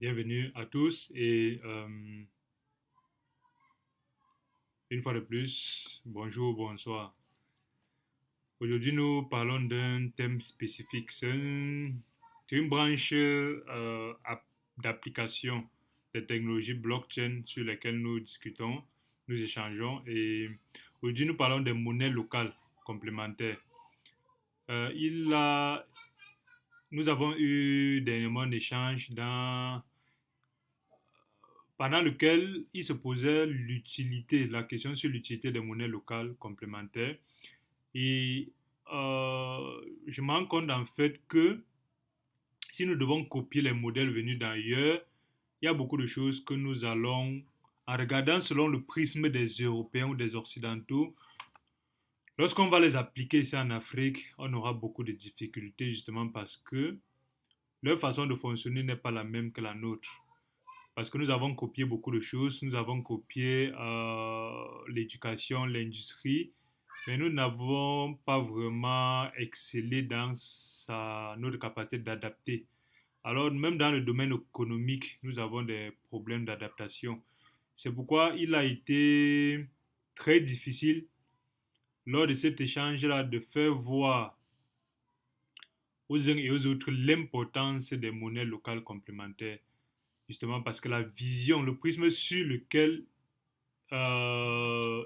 Bienvenue à tous et une fois de plus, bonjour, bonsoir. Aujourd'hui, nous parlons d'un thème spécifique. C'est une branche d'application des technologies blockchain sur lesquelles nous discutons, nous échangeons et aujourd'hui, nous parlons des monnaies locales complémentaires. Euh, il a, Nous avons eu dernièrement un échange pendant lequel il se posait la question sur l'utilité des monnaies locales complémentaires. Et je me rends compte en fait que si nous devons copier les modèles venus d'ailleurs, il y a beaucoup de choses que nous allons, en regardant selon le prisme des Européens ou des Occidentaux, lorsqu'on va les appliquer ici en Afrique, on aura beaucoup de difficultés justement parce que leur façon de fonctionner n'est pas la même que la nôtre. Parce que nous avons copié beaucoup de choses, nous avons copié l'éducation, l'industrie, mais nous n'avons pas vraiment excellé dans notre capacité d'adapter. Alors même dans le domaine économique, nous avons des problèmes d'adaptation. C'est pourquoi il a été très difficile lors de cet échange-là de faire voir aux uns et aux autres l'importance des monnaies locales complémentaires. Justement parce que la vision, le prisme sur lequel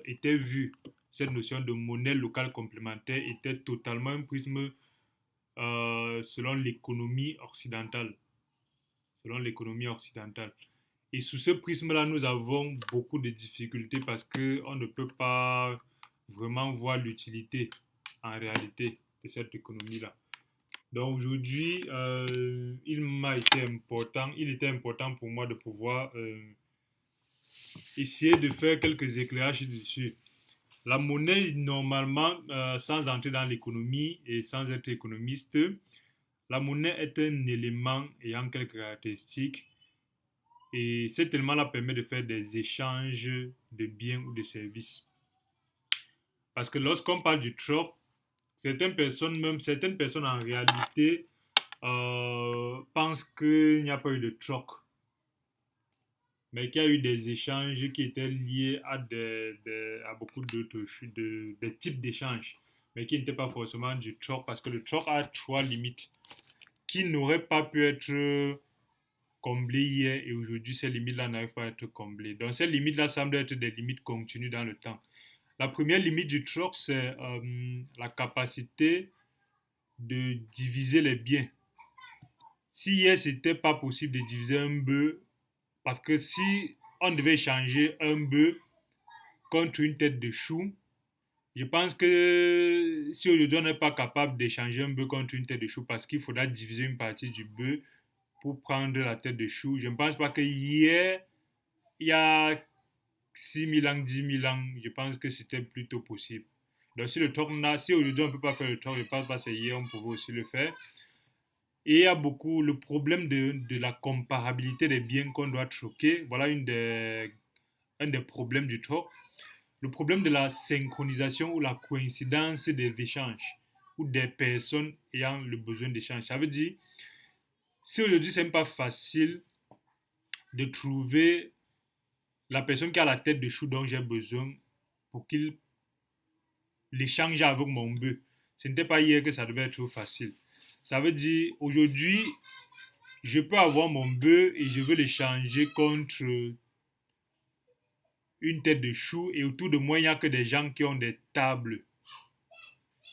était vue cette notion de monnaie locale complémentaire était totalement un prisme selon l'économie occidentale. Selon l'économie occidentale. Et sous ce prisme-là, nous avons beaucoup de difficultés parce qu'on ne peut pas vraiment voir l'utilité en réalité de cette économie-là. Donc aujourd'hui, il était important pour moi de pouvoir essayer de faire quelques éclairages dessus. La monnaie, normalement, sans entrer dans l'économie et sans être économiste, la monnaie est un élément ayant quelques caractéristiques et cet élément-là permet de faire des échanges de biens ou de services. Parce que lorsqu'on parle du troc, certaines personnes en réalité pensent qu'il n'y a pas eu de troc, mais qu'il y a eu des échanges qui étaient liés à beaucoup d'autres des types d'échanges, mais qui n'étaient pas forcément du troc, parce que le troc a trois limites qui n'auraient pas pu être comblées hier et aujourd'hui, ces limites-là n'arrivent pas à être comblées. Donc, ces limites-là semblent être des limites continues dans le temps. La première limite du troc, c'est la capacité de diviser les biens. Si hier, c'était pas possible de diviser un bœuf, parce que si on devait changer un bœuf contre une tête de chou, je pense que si aujourd'hui on n'est pas capable d'échanger un bœuf contre une tête de chou parce qu'il faudra diviser une partie du bœuf pour prendre la tête de chou, je ne pense pas que hier, il y a 6 000 ans, 10 000 ans, je pense que c'était plutôt possible. Donc si aujourd'hui on ne peut pas faire le tour, je pense pas que hier on pouvait aussi le faire. Et il y a beaucoup le problème de la comparabilité des biens qu'on doit troquer. Voilà un des problèmes du troc. Le problème de la synchronisation ou la coïncidence des échanges ou des personnes ayant le besoin d'échange. Ça veut dire, si aujourd'hui c'est même pas facile de trouver la personne qui a la tête de chou dont j'ai besoin pour qu'il l'échange avec mon bœuf. Ce n'était pas hier que ça devait être facile. Ça veut dire, aujourd'hui, je peux avoir mon bœuf et je veux l'échanger contre une tête de chou et autour de moi, il n'y a que des gens qui ont des tables.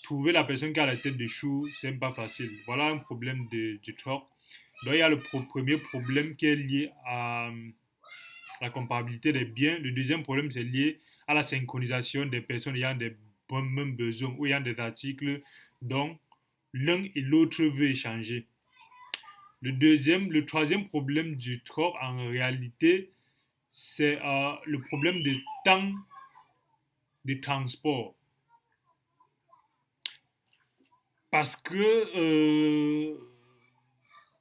Trouver la personne qui a la tête de chou, c'est pas facile. Voilà un problème du troc. Donc, il y a le premier problème qui est lié à la comparabilité des biens. Le deuxième problème, c'est lié à la synchronisation des personnes ayant des mêmes besoins ou ayant des articles dont l'un et l'autre veut échanger. Le troisième problème du troc, en réalité, c'est le problème de temps de transport. Parce que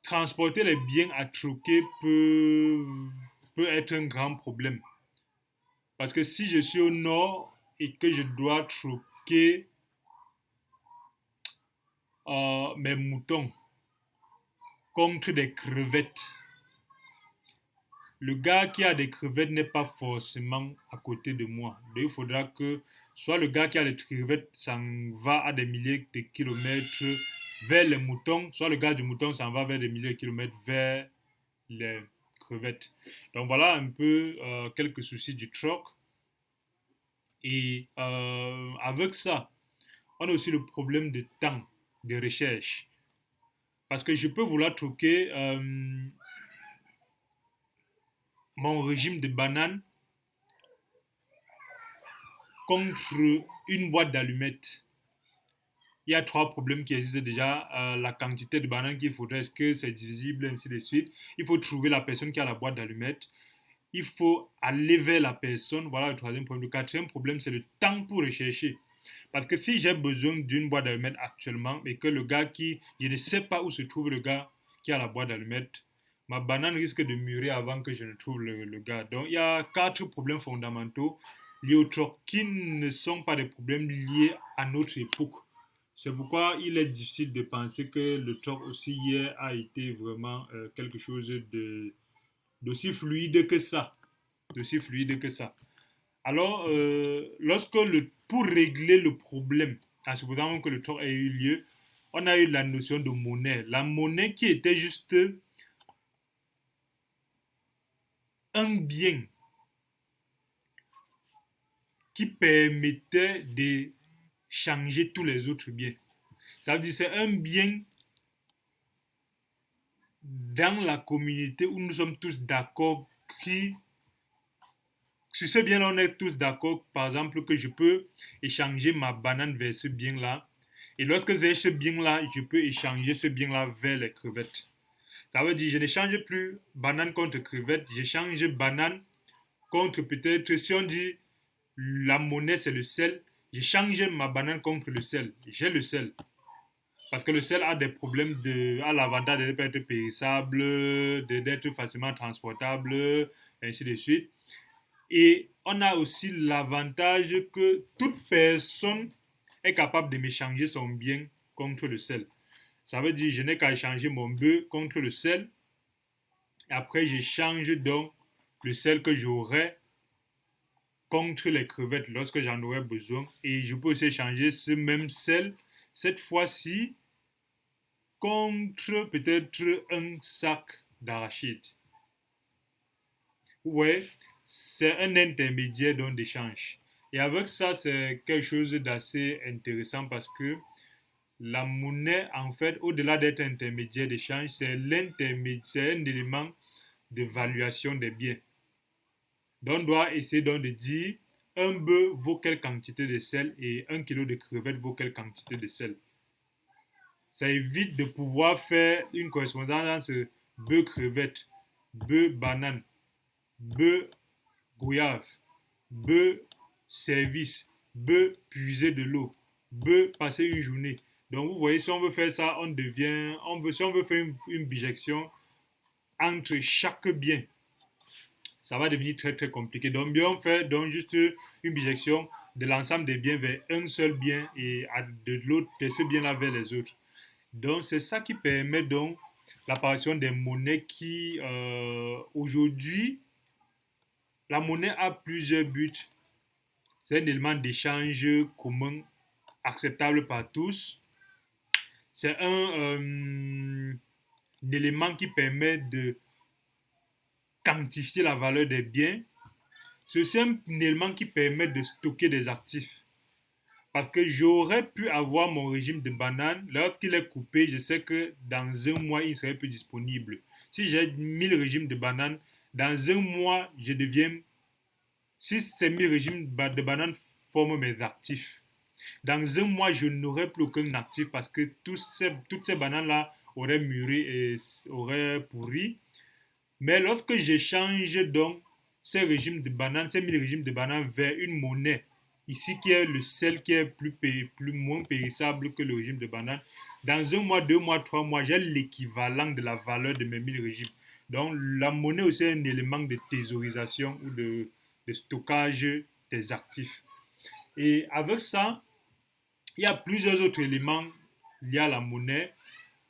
transporter les biens à troquer peut être un grand problème. Parce que si je suis au nord et que je dois troquer mes moutons contre des crevettes, le gars qui a des crevettes n'est pas forcément à côté de moi. Donc, il faudra que soit le gars qui a des crevettes s'en va à des milliers de kilomètres vers les moutons, soit le gars du mouton s'en va vers des milliers de kilomètres vers les crevettes. Donc voilà un peu quelques soucis du troc. Et avec ça, on a aussi le problème de temps de recherche. Parce que je peux vouloir troquer mon régime de bananes contre une boîte d'allumettes. Il y a trois problèmes qui existent déjà. La quantité de bananes qu'il faudrait, est-ce que c'est divisible, ainsi de suite. Il faut trouver la personne qui a la boîte d'allumettes. Il faut aller vers la personne. Voilà le troisième problème. Le quatrième problème, c'est le temps pour rechercher. Parce que si j'ai besoin d'une boîte d'allumettes actuellement et que le gars qui, je ne sais pas où se trouve le gars qui a la boîte d'allumettes, ma banane risque de mûrir avant que je ne trouve le gars. Donc il y a quatre problèmes fondamentaux liés au troc qui ne sont pas des problèmes liés à notre époque. C'est pourquoi il est difficile de penser que le troc aussi hier a été vraiment quelque chose d'aussi fluide que ça. D'aussi fluide que ça. Alors, pour régler le problème, en supposant que le troc ait eu lieu, on a eu la notion de monnaie. La monnaie qui était juste un bien qui permettait de changer tous les autres biens. Ça veut dire que c'est un bien dans la communauté où nous sommes tous d'accord qui sur ce bien-là, on est tous d'accord, par exemple, que je peux échanger ma banane vers ce bien-là. Et lorsque j'ai ce bien-là, je peux échanger ce bien-là vers les crevettes. Ça veut dire que je n'échange plus banane contre crevette, j'échange banane contre peut-être, si on dit la monnaie c'est le sel, j'échange ma banane contre le sel. J'ai le sel. Parce que le sel a des problèmes a l'avantage de ne pas être périssable, d'être facilement transportable, ainsi de suite. Et on a aussi l'avantage que toute personne est capable de m'échanger son bien contre le sel. Ça veut dire que je n'ai qu'à échanger mon bœuf contre le sel. Et après, j'échange donc le sel que j'aurai contre les crevettes lorsque j'en aurai besoin. Et je peux aussi échanger ce même sel, cette fois-ci, contre peut-être un sac d'arachides. Ouais, c'est un intermédiaire d'échange. Et avec ça, c'est quelque chose d'assez intéressant parce que la monnaie, en fait, au-delà d'être intermédiaire d'échange, c'est un élément d'évaluation des biens. Donc, on doit essayer donc de dire un bœuf vaut quelle quantité de sel et un kilo de crevettes vaut quelle quantité de sel. Ça évite de pouvoir faire une correspondance entre bœuf crevette, bœuf banane, bœuf goyave, bœuf service, bœuf puiser de l'eau, bœuf passer une journée. Donc vous voyez, si on veut faire ça, si on veut faire une bijection entre chaque bien, ça va devenir très très compliqué. Donc bien on fait donc juste une bijection de l'ensemble des biens vers un seul bien et de l'autre de ce bien-là vers les autres. Donc c'est ça qui permet donc l'apparition des monnaies qui aujourd'hui la monnaie a plusieurs buts. C'est un élément d'échange commun acceptable par tous. C'est un élément qui permet de quantifier la valeur des biens. C'est aussi un élément qui permet de stocker des actifs. Parce que j'aurais pu avoir mon régime de banane. Lorsqu'il est coupé, je sais que dans un mois, il serait plus disponible. Si j'ai 1000 régimes de bananes, dans un mois, je deviens. Si ces 1000 régimes de bananes forment mes actifs, dans un mois, je n'aurai plus aucun actif parce que toutes ces bananes-là auraient mûri et auraient pourri. Mais lorsque j'échange donc ces régimes de bananes, ces 1000 régimes de bananes vers une monnaie, ici qui est le sel qui est moins périssable que le régime de bananes, dans un mois, 2 mois, 3 mois, j'ai l'équivalent de la valeur de mes 1000 régimes. Donc la monnaie aussi est un élément de thésaurisation ou de stockage des actifs. Et avec ça, il y a plusieurs autres éléments liés à la monnaie,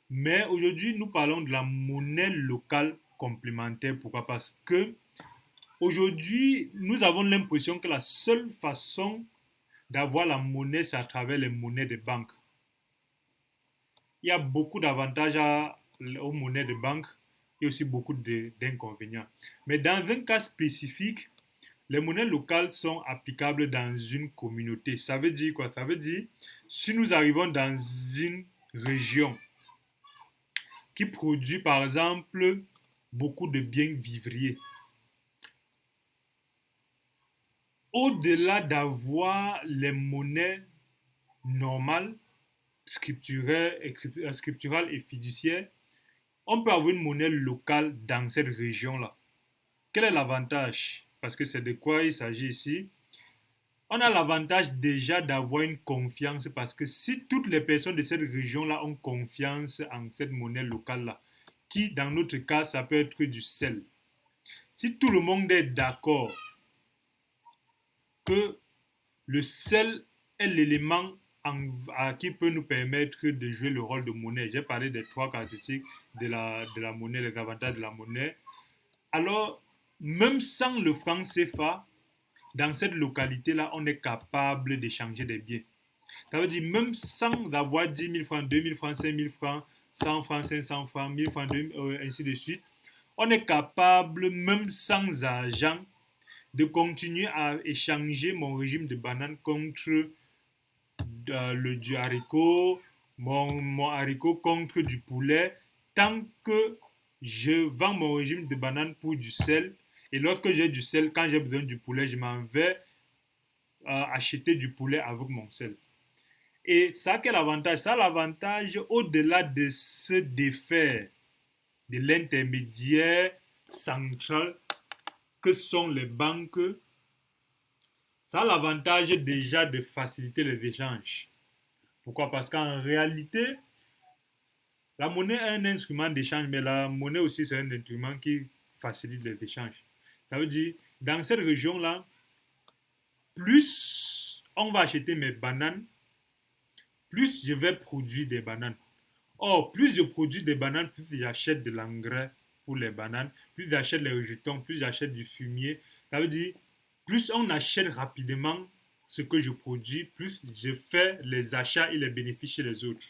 mais aujourd'hui, nous parlons de la monnaie locale complémentaire. Pourquoi? Parce que aujourd'hui, nous avons l'impression que la seule façon d'avoir la monnaie, c'est à travers les monnaies de banque. Il y a beaucoup d'avantages aux monnaies de banque et aussi beaucoup d'inconvénients. Mais dans un cas spécifique, les monnaies locales sont applicables dans une communauté. Ça veut dire quoi? Ça veut dire, si nous arrivons dans une région qui produit par exemple beaucoup de biens vivriers, au-delà d'avoir les monnaies normales, scripturales et fiduciaires, on peut avoir une monnaie locale dans cette région-là. Quel est l'avantage? Parce que c'est de quoi il s'agit ici. On a l'avantage déjà d'avoir une confiance parce que si toutes les personnes de cette région-là ont confiance en cette monnaie locale-là, qui dans notre cas, ça peut être du sel. Si tout le monde est d'accord que le sel est l'élément qui peut nous permettre de jouer le rôle de monnaie. J'ai parlé des trois caractéristiques de la monnaie, les avantages de la monnaie. Alors, même sans le franc CFA, dans cette localité-là, on est capable d'échanger des biens. Ça veut dire même sans avoir 10 000 francs, 2 000 francs, 5 000 francs, 100 francs, 500 francs, 1000 francs, ainsi de suite, on est capable, même sans argent, de continuer à échanger mon régime de banane contre du haricot, mon haricot contre du poulet, tant que je vends mon régime de banane pour du sel. Et lorsque j'ai du sel, quand j'ai besoin du poulet, je m'en vais acheter du poulet avec mon sel. Et ça, quel avantage? Ça, l'avantage, au-delà de se défaire de l'intermédiaire central que sont les banques, ça a l'avantage déjà de faciliter les échanges. Pourquoi? Parce qu'en réalité, la monnaie est un instrument d'échange, mais la monnaie aussi, c'est un instrument qui facilite les échanges. Ça veut dire, dans cette région-là, plus on va acheter mes bananes, plus je vais produire des bananes. Or, plus je produis des bananes, plus j'achète de l'engrais pour les bananes, plus j'achète les rejetons, plus j'achète du fumier. Ça veut dire, plus on achète rapidement ce que je produis, plus je fais les achats et les bénéfices chez les autres.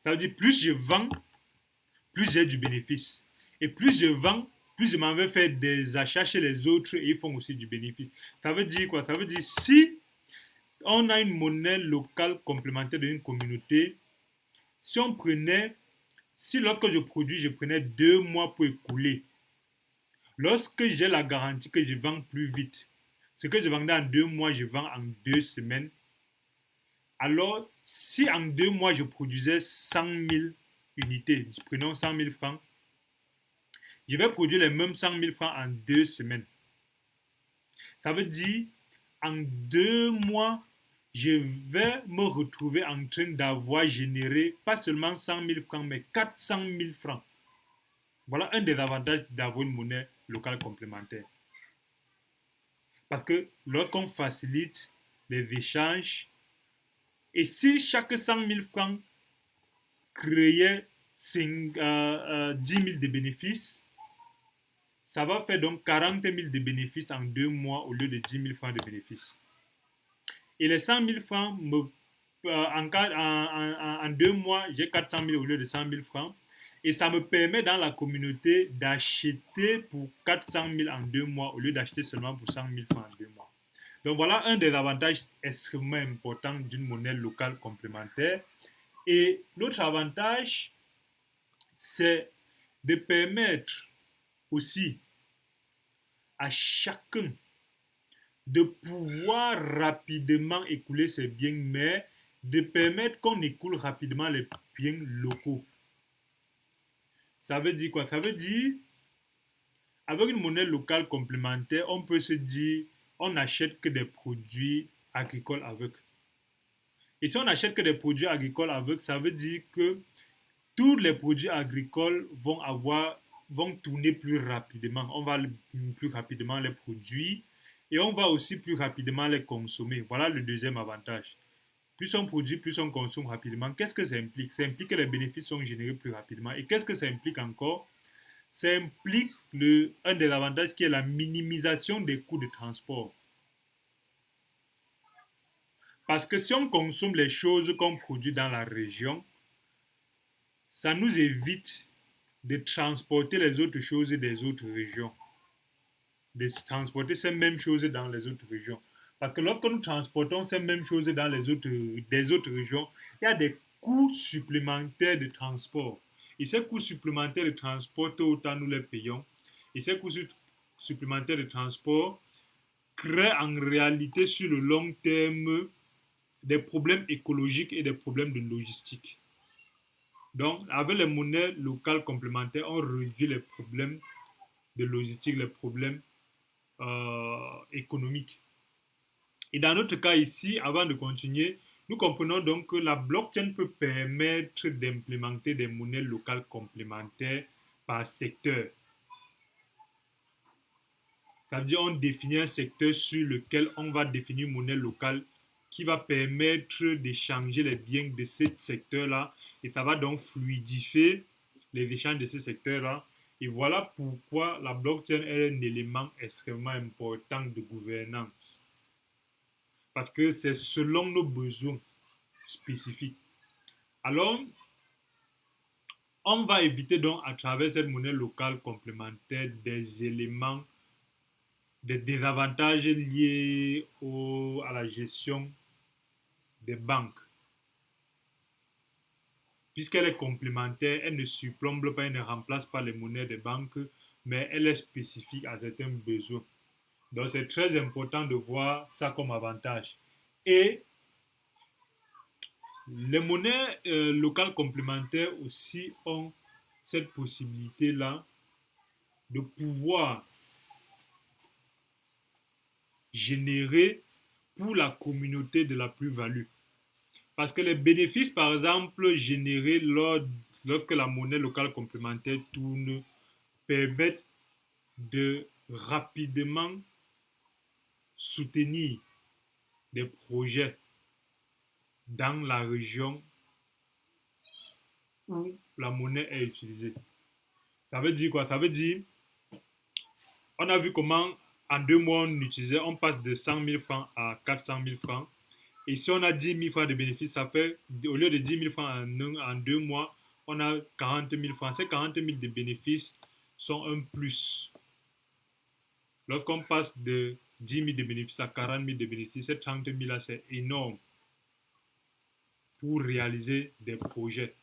Ça veut dire, plus je vends, plus j'ai du bénéfice. Et plus je vends, plus je m'en vais faire des achats chez les autres et ils font aussi du bénéfice. Ça veut dire quoi? Ça veut dire, si on a une monnaie locale complémentaire d'une communauté, si on prenait, si lorsque je produis, je prenais 2 mois pour écouler, lorsque j'ai la garantie que je vends plus vite, ce que je vendais en 2 mois, je vends en 2 semaines, alors si en 2 mois je produisais 100 000 unités, prenons 100 000 francs, je vais produire les mêmes 100 000 francs en 2 semaines. Ça veut dire, en 2 mois, je vais me retrouver en train d'avoir généré pas seulement 100 000 francs, mais 400 000 francs. Voilà un des avantages d'avoir une monnaie locale complémentaire. Parce que lorsqu'on facilite les échanges, et si chaque 100 000 francs créait 10 000 de bénéfices, ça va faire donc 40 000 de bénéfices en 2 mois au lieu de 10 000 francs de bénéfices. Et les 100 000 francs, en 2 mois, j'ai 400 000 au lieu de 100 000 francs. Et ça me permet dans la communauté d'acheter pour 400 000 en 2 mois au lieu d'acheter seulement pour 100 000 francs en 2 mois. Donc voilà un des avantages extrêmement importants d'une monnaie locale complémentaire. Et l'autre avantage, c'est de permettre aussi à chacun de pouvoir rapidement écouler ses biens, mais de permettre qu'on écoule rapidement les biens locaux. Ça veut dire quoi? Ça veut dire, avec une monnaie locale complémentaire, on peut se dire, on n'achète que des produits agricoles avec. Et si on n'achète que des produits agricoles avec, ça veut dire que tous les produits agricoles vont tourner plus rapidement. On va plus rapidement les produire et on va aussi plus rapidement les consommer. Voilà le deuxième avantage. Plus on produit, plus on consomme rapidement. Qu'est-ce que ça implique? Ça implique que les bénéfices sont générés plus rapidement. Et qu'est-ce que ça implique encore? ça implique un des avantages qui est la minimisation des coûts de transport. Parce que si on consomme les choses qu'on produit dans la région, ça nous évite de transporter les autres choses des autres régions, de transporter ces mêmes choses dans les autres régions. Parce que lorsque nous transportons ces mêmes choses dans des autres régions, il y a des coûts supplémentaires de transport. Et ces coûts supplémentaires de transport, autant nous les payons. Et ces coûts supplémentaires de transport créent en réalité sur le long terme des problèmes écologiques et des problèmes de logistique. Donc, avec les monnaies locales complémentaires, on réduit les problèmes de logistique, les problèmes économiques. Et dans notre cas ici, avant de continuer, nous comprenons donc que la blockchain peut permettre d'implémenter des monnaies locales complémentaires par secteur. Ça veut dire qu'on définit un secteur sur lequel on va définir une monnaie locale qui va permettre d'échanger les biens de ce secteur-là et ça va donc fluidifier les échanges de ce secteur-là. Et voilà pourquoi la blockchain est un élément extrêmement important de gouvernance. Parce que c'est selon nos besoins spécifiques. Alors, on va éviter donc à travers cette monnaie locale complémentaire des éléments, des désavantages liés à la gestion des banques. Puisqu'elle est complémentaire, elle ne surplombe pas, elle ne remplace pas les monnaies des banques, mais elle est spécifique à certains besoins. Donc c'est très important de voir ça comme avantage. Et les monnaies locales complémentaires aussi ont cette possibilité-là de pouvoir générer pour la communauté de la plus-value. Parce que les bénéfices, par exemple, générés lorsque la monnaie locale complémentaire tourne, permettent de rapidement soutenir des projets dans la région où la monnaie est utilisée. Ça veut dire quoi? Ça veut dire, on a vu comment en 2 mois on passe de 100 000 francs à 400 000 francs. Et si on a 10 000 francs de bénéfices, ça fait, au lieu de 10 000 francs en 2 mois, on a 40 000 francs. Ces 40 000 de bénéfices sont un plus. Lorsqu'on passe de 10 000 de bénéfices à 40 000 de bénéfices, ces 30 000 là, c'est énorme pour réaliser des projets.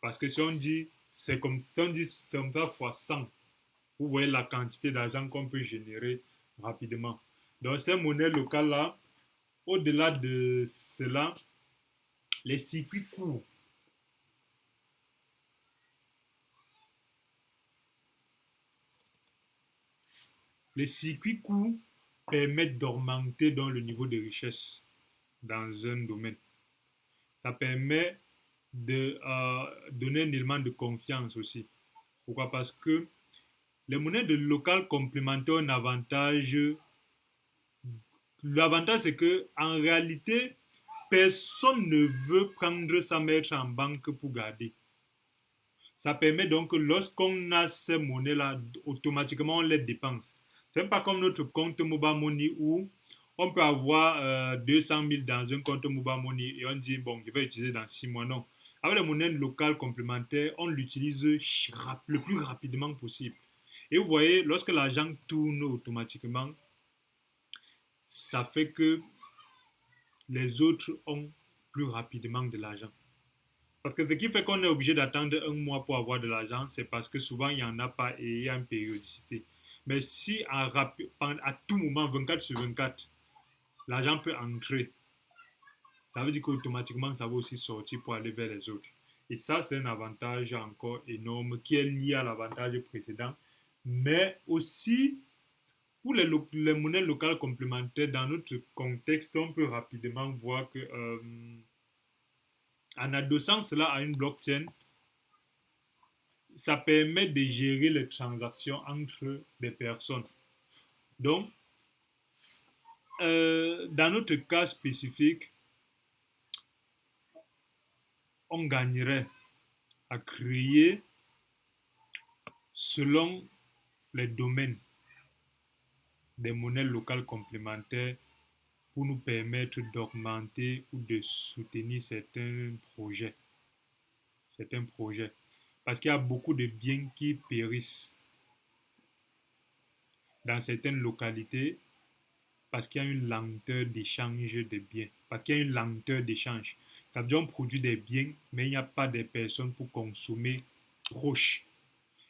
Parce que si on dit, c'est comme, si on dit, c'est comme ça fois 100, vous voyez la quantité d'argent qu'on peut générer rapidement. Donc, ces monnaies locales-là, au-delà de cela, les circuits courts. Les circuits courts permettent d'augmenter dans le niveau de richesse dans un domaine. Ça permet de donner un élément de confiance aussi. Pourquoi? Parce que les monnaies de local complémentaires ont un avantage. L'avantage, c'est que en réalité, personne ne veut prendre sa mettre en banque pour garder. Ça permet donc que lorsqu'on a ces monnaies-là, automatiquement on les dépense. C'est pas comme notre compte Mobile Money où on peut avoir 200 000 dans un compte Mobile Money et on dit, bon, je vais utiliser dans 6 mois. Non. Avec les monnaies locales complémentaires, on l'utilise le plus rapidement possible. Et vous voyez, lorsque l'argent tourne automatiquement, ça fait que les autres ont plus rapidement de l'argent. Parce que ce qui fait qu'on est obligé d'attendre 1 mois pour avoir de l'argent, c'est parce que souvent il n'y en a pas et il y a une périodicité. Mais si à tout moment, 24 sur 24, l'argent peut entrer, ça veut dire qu'automatiquement ça va aussi sortir pour aller vers les autres. Et ça, c'est un avantage encore énorme qui est lié à l'avantage précédent. Mais aussi, pour les monnaies locales complémentaires, dans notre contexte, on peut rapidement voir que en adossant cela à une blockchain, ça permet de gérer les transactions entre des personnes. Donc, dans notre cas spécifique, on gagnerait à créer Selon les domaines des monnaies locales complémentaires pour nous permettre d'augmenter ou de soutenir certains projets. Parce qu'il y a beaucoup de biens qui périssent dans certaines localités parce qu'il y a une lenteur d'échange de biens, parce qu'il y a une lenteur d'échange. Ça veut dire qu'on produit des biens, mais il n'y a pas de personnes pour consommer proches.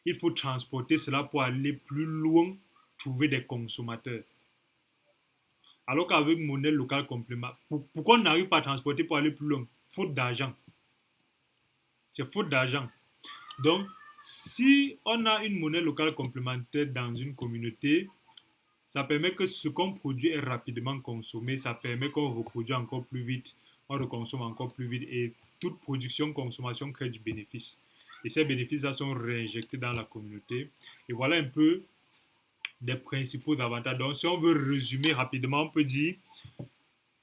Il faut transporter cela pour aller plus loin, trouver des consommateurs. Alors qu'avec monnaie locale complémentaire, pourquoi on n'arrive pas à transporter pour aller plus loin? Faute d'argent. C'est faute d'argent. Donc, si on a une monnaie locale complémentaire dans une communauté, ça permet que ce qu'on produit est rapidement consommé, ça permet qu'on reproduise encore plus vite, on reconsomme encore plus vite et toute production, consommation crée du bénéfice. Et ces bénéfices-là sont réinjectés dans la communauté. Et voilà un peu des principaux avantages. Donc, si on veut résumer rapidement, on peut dire,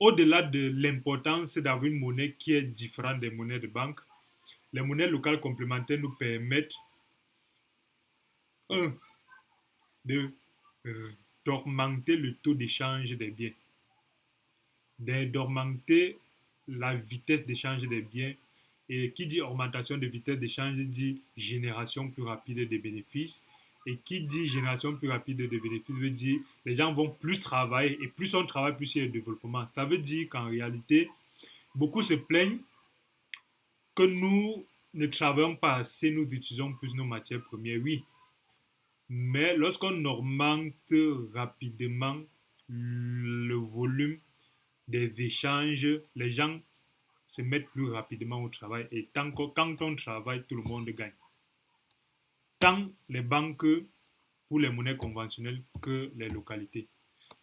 au-delà de l'importance d'avoir une monnaie qui est différente des monnaies de banque, les monnaies locales complémentaires nous permettent, un, de d'augmenter le taux d'échange des biens, d'augmenter la vitesse d'échange des biens. Et qui dit augmentation de vitesse d'échange dit génération plus rapide des bénéfices. Et qui dit génération plus rapide de bénéfices veut dire les gens vont plus travailler et plus on travaille, plus il y a de développement. Ça veut dire qu'en réalité, beaucoup se plaignent que nous ne travaillons pas assez, nous utilisons plus nos matières premières. Oui, mais lorsqu'on augmente rapidement le volume des échanges, les gens se mettent plus rapidement au travail. Et quand on travaille, tout le monde gagne. Tant les banques pour les monnaies conventionnelles que les localités.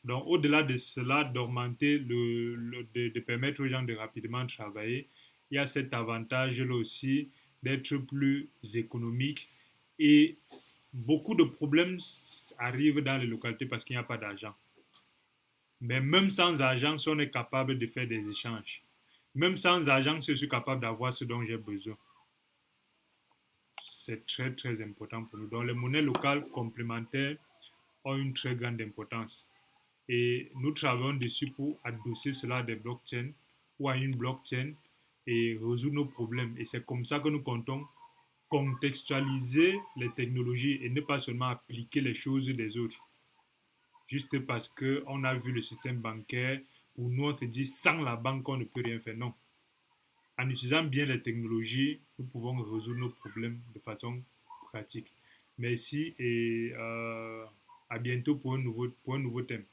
Donc, au-delà de cela, d'augmenter, de permettre aux gens de rapidement travailler, il y a cet avantage-là aussi d'être plus économique et beaucoup de problèmes arrivent dans les localités parce qu'il n'y a pas d'argent. Mais même sans argent, si on est capable de faire des échanges, même sans argent, si je suis capable d'avoir ce dont j'ai besoin, c'est très très important pour nous. Donc les monnaies locales complémentaires ont une très grande importance. Et nous travaillons dessus pour adosser cela à des blockchains ou à une blockchain et résoudre nos problèmes. Et c'est comme ça que nous comptons contextualiser les technologies et ne pas seulement appliquer les choses des autres. Juste parce qu'on a vu le système bancaire, pour nous on se dit sans la banque on ne peut rien faire. Non. En utilisant bien les technologies, nous pouvons résoudre nos problèmes de façon pratique. Merci et à bientôt pour un nouveau thème.